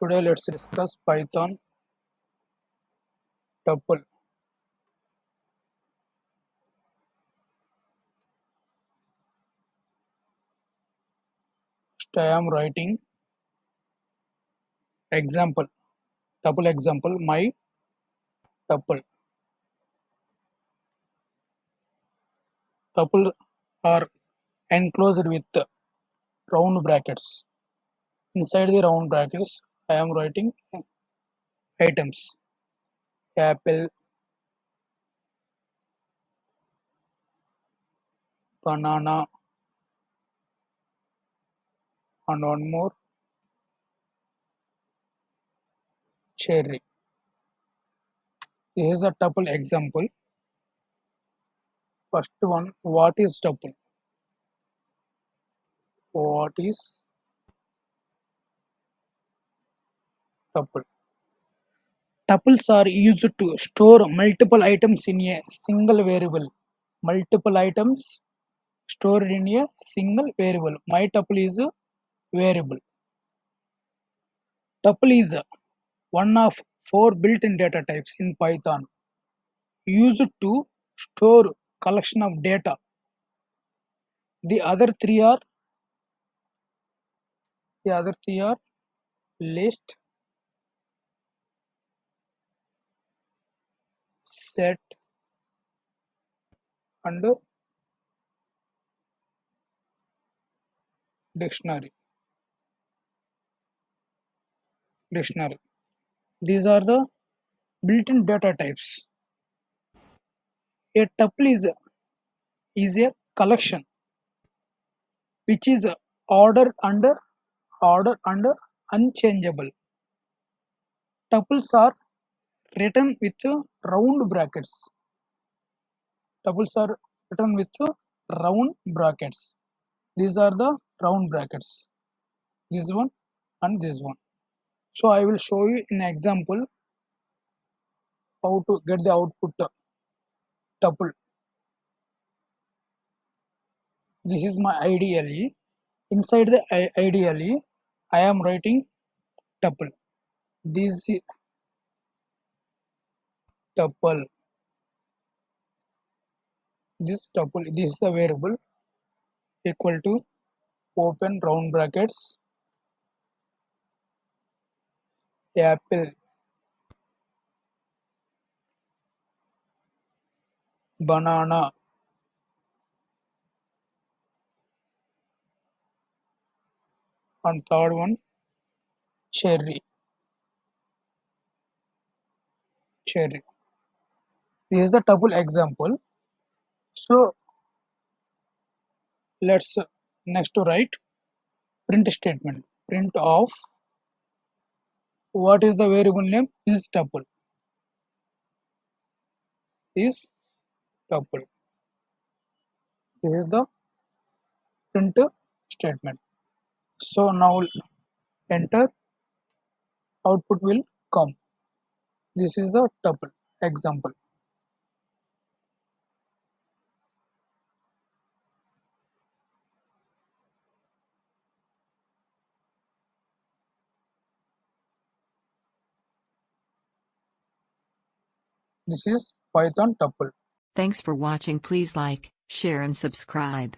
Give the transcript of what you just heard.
Today let's discuss Python tuple. I am writing example tuple example my tuple. Tuple are enclosed with round brackets. Inside the round brackets, I am writing items apple, banana, and one more cherry. This is the tuple example. First one, what is tuple? What is tuple? Tuples are used to store multiple items in a single variable. Multiple items stored in a single variable. My tuple is a variable. Tuple is one of four built-in data types in Python used to store collection of data. The other three are list, set, and dictionary. These are the built-in data types. A tuple is a collection which is order and unchangeable. Tuples are written with round brackets. Tuples are written with round brackets. These are the round brackets. This one and this one. So I will show you in example how to get the output tuple. This is my IDLE. Inside the IDLE, I am writing tuple. This is tuple. This is the variable equal to open round brackets apple, banana, and third one cherry. This is the tuple example. So let's next to write print statement. Print of what is the variable name is tuple. Is tuple. This is the print statement. So now enter, output will come. This is the tuple example. This is Python tuple. Thanks for watching. Please like, share and subscribe.